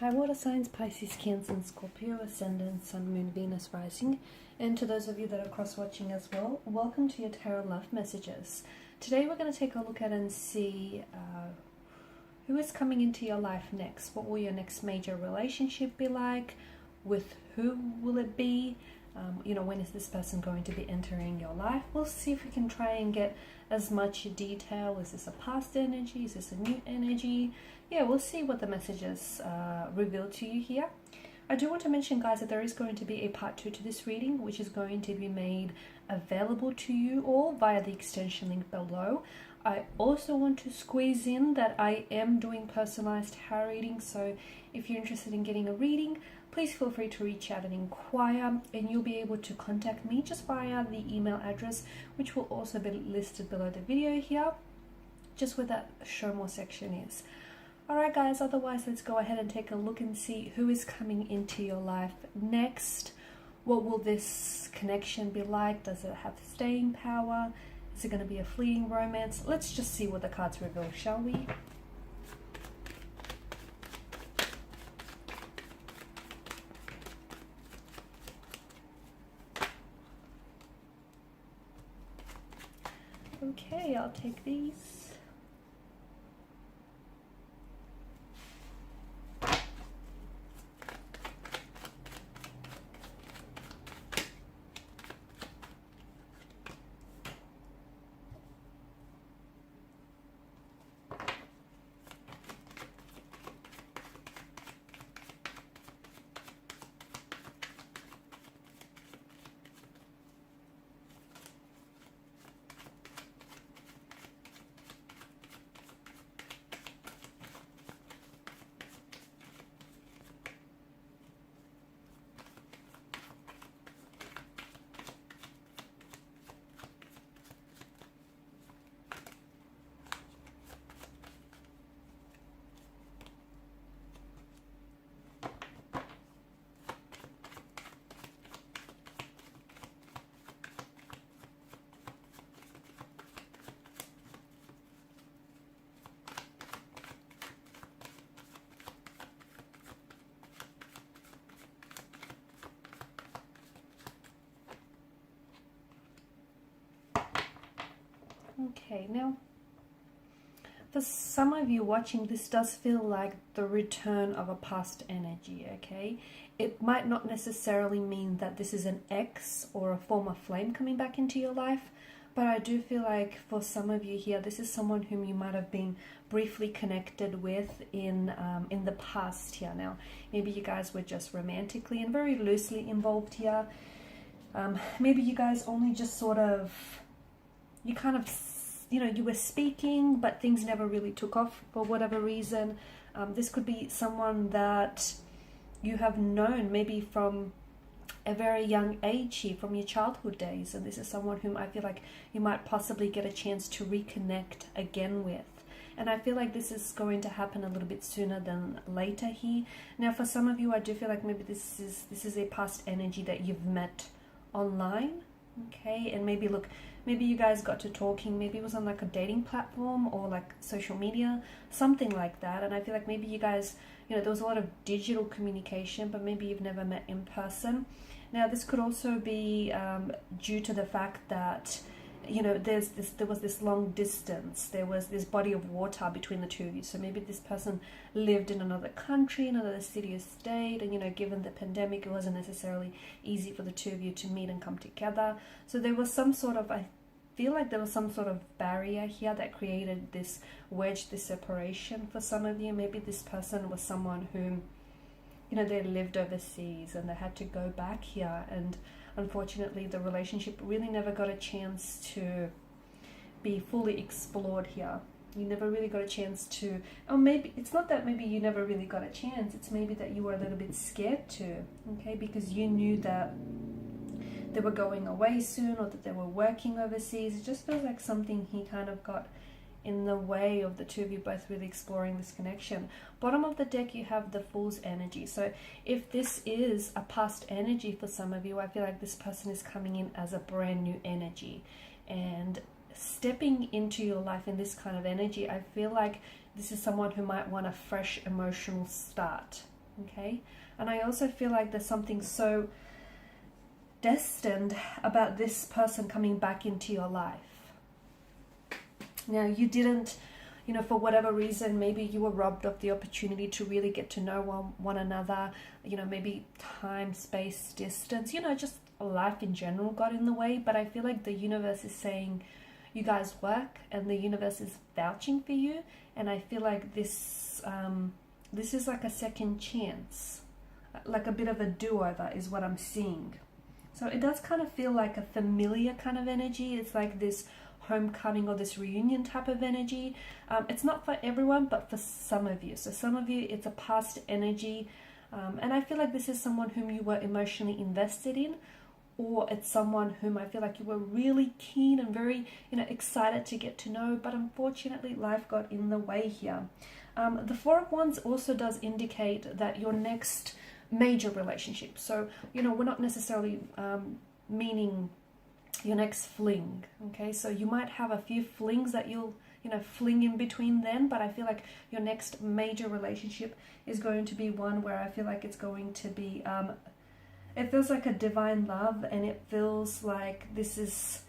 Hi water signs, Pisces, Cancer and Scorpio, Ascendant, Sun, Moon, Venus, Rising. And to those of you that are cross-watching as well, welcome to your Tarot Love Messages. Today we're going to take a look at and see who is coming into your life next. What will your next major relationship be like? With who will it be? When is this person going to be entering your life? We'll see if we can try and get as much detail. Is this a past energy? Is this a new energy? Yeah, we'll see what the messages reveal to you here. I do want to mention, guys, that there is going to be a part 2 to this reading, which is going to be made available to you all via the extension link below. I also want to squeeze in that I am doing personalized tarot readings, so if you're interested in getting a reading, please feel free to reach out and inquire, and you'll be able to contact me just via the email address, which will also be listed below the video here, just where that show more section is. Alright guys, otherwise let's go ahead and take a look and see who is coming into your life next. What will this connection be like? Does it have staying power? Is it going to be a fleeting romance? Let's just see what the cards reveal, shall we? Okay, I'll take these. Okay, now for some of you watching, this does feel like the return of a past energy, okay? It might not necessarily mean that this is an ex or a former flame coming back into your life, but I do feel like for some of you here, this is someone whom you might have been briefly connected with in the past here. Now, maybe you guys were just romantically and very loosely involved here. Maybe you guys only just sort of, you were speaking, but things never really took off for whatever reason. This could be someone that you have known maybe from a very young age here, from your childhood days. And this is someone whom I feel like you might possibly get a chance to reconnect again with. And I feel like this is going to happen a little bit sooner than later here. Now, for some of you, I do feel like maybe this is a past energy that you've met online. Okay, and maybe you guys got to talking, maybe it was on like a dating platform or like social media, something like that. And I feel like maybe you guys, there was a lot of digital communication, but maybe you've never met in person. Now, this could also be due to the fact that, there was this long distance, there was this body of water between the two of you. So maybe this person lived in another country, another city or state, and given the pandemic, it wasn't necessarily easy for the two of you to meet and come together. So there was some sort of, I feel like there was some sort of barrier here that created this wedge, this separation for some of you. Maybe this person was someone whom, they lived overseas and they had to go back here, and unfortunately the relationship really never got a chance to be fully explored here. You never really got a chance to, or maybe it's not that maybe you never really got a chance, it's maybe that you were a little bit scared to, okay, because you knew that they were going away soon or that they were working overseas. It just feels like something he kind of got in the way of the two of you both really exploring this connection. Bottom of the deck, you have the Fool's energy. So if this is a past energy for some of you, I feel like this person is coming in as a brand new energy. And stepping into your life in this kind of energy, I feel like this is someone who might want a fresh emotional start. okay? And I also feel like there's something so destined about this person coming back into your life. Now, you didn't, you know, for whatever reason, maybe you were robbed of the opportunity to really get to know one another, you know, maybe time, space, distance, you know, just life in general got in the way. But I feel like the universe is saying you guys work, and the universe is vouching for you. And I feel like this is like a second chance, like a bit of a do-over is what I'm seeing. So it does kind of feel like a familiar kind of energy. It's like this homecoming or this reunion type of energy. It's not for everyone, but for some of you. So some of you, it's a past energy. And I feel like this is someone whom you were emotionally invested in, or it's someone whom I feel like you were really keen and very, you know, excited to get to know, but unfortunately life got in the way here. The Four of Wands also does indicate that your next major relationship, so, you know, we're not necessarily meaning your next fling, okay? So you might have a few flings that you'll, you know, fling in between then, but I feel like your next major relationship is going to be one where I feel like it's going to be, it feels like a divine love, and it feels like there's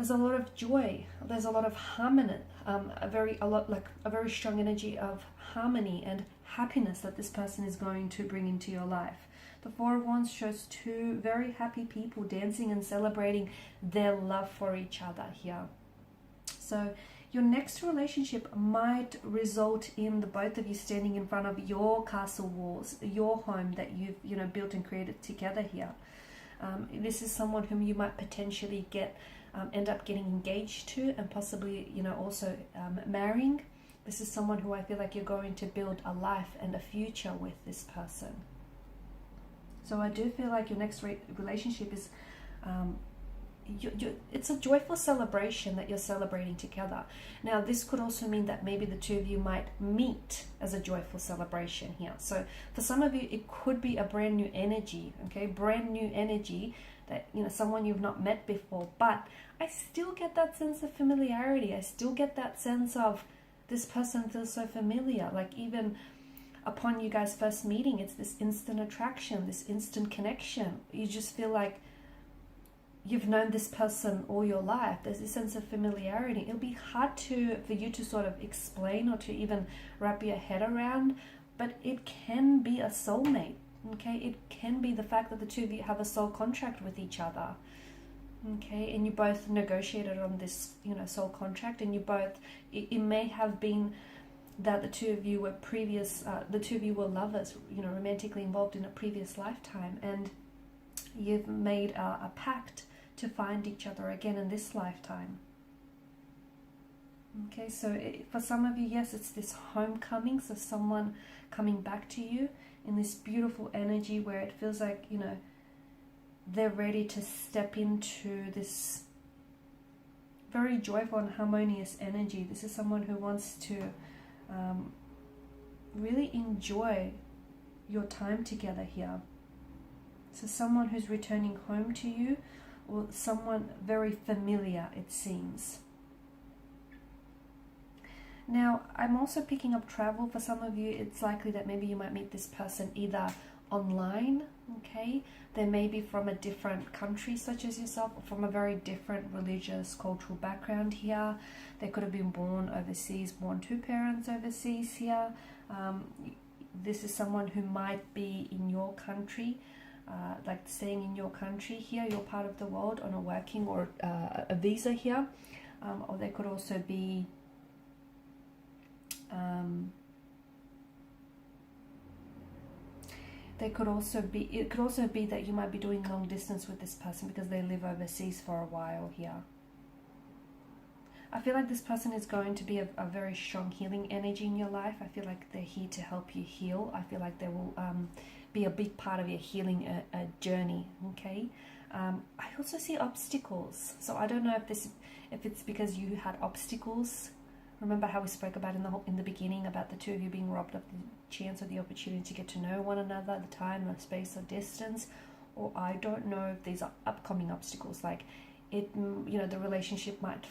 a lot of joy, there's a lot of harmony, a very strong energy of harmony and happiness that this person is going to bring into your life. The Four of Wands shows two very happy people dancing and celebrating their love for each other here. So your next relationship might result in the both of you standing in front of your castle walls, your home that you've, you know, built and created together here. This is someone whom you might potentially end up getting engaged to, and possibly, you know, also marrying. This is someone who I feel like you're going to build a life and a future with this person. So I do feel like your next relationship is, it's a joyful celebration that you're celebrating together. Now, this could also mean that maybe the two of you might meet as a joyful celebration here. So for some of you, it could be a brand new energy, okay? Brand new energy that, you know, someone you've not met before. But I still get that sense of familiarity. I still get that sense of this person feels so familiar. Like, even upon you guys first meeting, it's this instant attraction, this instant connection. You just feel like you've known this person all your life. There's this sense of familiarity. It'll be hard for you to sort of explain or to even wrap your head around, but it can be a soulmate, okay? It can be the fact that the two of you have a soul contract with each other, okay? And you both negotiated on this, you know, soul contract, and you both, it may have been that the two of you were lovers, you know, romantically involved in a previous lifetime, and you've made a pact to find each other again in this lifetime. Okay, so for some of you, yes, it's this homecoming, so someone coming back to you in this beautiful energy where it feels like, you know, they're ready to step into this very joyful and harmonious energy. This is someone who wants to really enjoy your time together here. So someone who's returning home to you, or someone very familiar, it seems. Now, I'm also picking up travel. For some of you, it's likely that maybe you might meet this person either online, okay? They may be from a different country, such as yourself, or from a very different religious, cultural background here. They could have been born overseas, born to parents overseas here. This is someone who might be in your country, like staying in your country here, your part of the world, on a working or a visa here. Or they could also be it could also be that you might be doing long distance with this person because they live overseas for a while here. I feel like this person is going to be a very strong healing energy in your life. I feel like they're here to help you heal. I feel like they will be a big part of your healing journey, okay? I also see obstacles. So I don't know if it's because you had obstacles. Remember how we spoke about in the beginning about the two of you being robbed of the chance or the opportunity to get to know one another, the time or space or distance, or I don't know if these are upcoming obstacles, like it, you know, the relationship might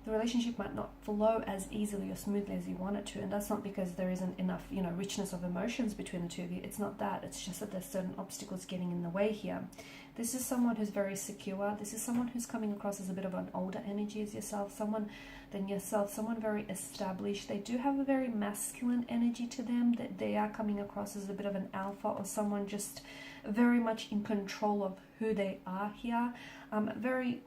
the relationship might not flow as easily or smoothly as you want it to. And that's not because there isn't enough, you know, richness of emotions between the two of you. It's not that. It's just that there's certain obstacles getting in the way here. This is someone who's very secure. This is someone who's coming across as a bit of an older energy as yourself, someone very established. They do have a very masculine energy to them, that they are coming across as a bit of an alpha, or someone just very much in control of who they are here. Very,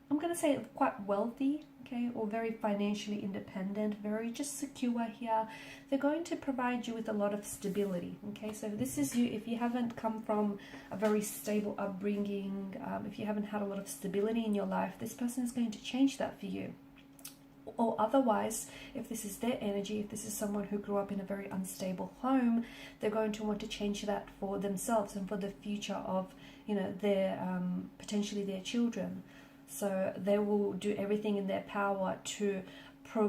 I'm going to say quite wealthy, okay, or very financially independent, very just secure here. They're going to provide you with a lot of stability, okay? So this is you, if you haven't come from a very stable upbringing, if you haven't had a lot of stability in your life, this person is going to change that for you. Or otherwise, if this is their energy, if this is someone who grew up in a very unstable home, they're going to want to change that for themselves and for the future of, you know, their potentially their children. So they will do everything in their power to,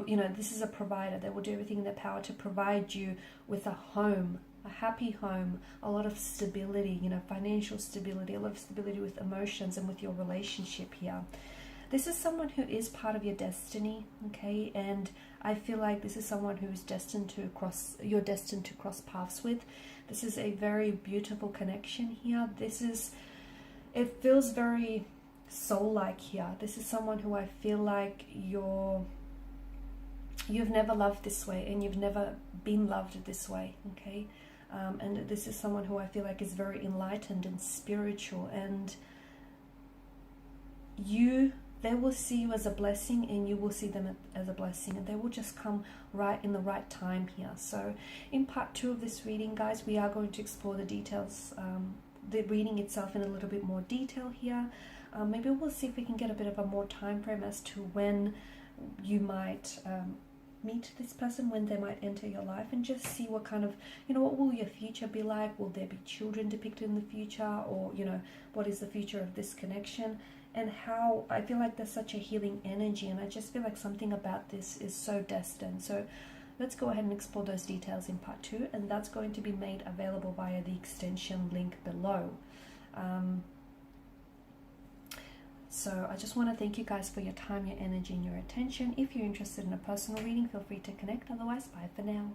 you know, this is a provider. They will do everything in their power to provide you with a home, a happy home, a lot of stability, you know, financial stability, a lot of stability with emotions and with your relationship here. This is someone who is part of your destiny, okay? And I feel like this is someone who is destined to cross, you're destined to cross paths with. This is a very beautiful connection here. It feels very soul-like here. This is someone who I feel like you've never loved this way, and you've never been loved this way, okay? And this is someone who I feel like is very enlightened and spiritual, and they will see you as a blessing, and you will see them as a blessing, and they will just come right in the right time here. So in part 2 of this reading, guys, we are going to explore the details, the reading itself in a little bit more detail here. Maybe we'll see if we can get a bit of a more time frame as to when you might meet this person, when they might enter your life, and just see what kind of, you know, what will your future be like? Will there be children depicted in the future? Or, you know, what is the future of this connection? And how I feel like there's such a healing energy, and I just feel like something about this is so destined. So let's go ahead and explore those details in part 2, and that's going to be made available via the extension link below. So I just want to thank you guys for your time, your energy, and your attention. If you're interested in a personal reading, feel free to connect. Otherwise, bye for now.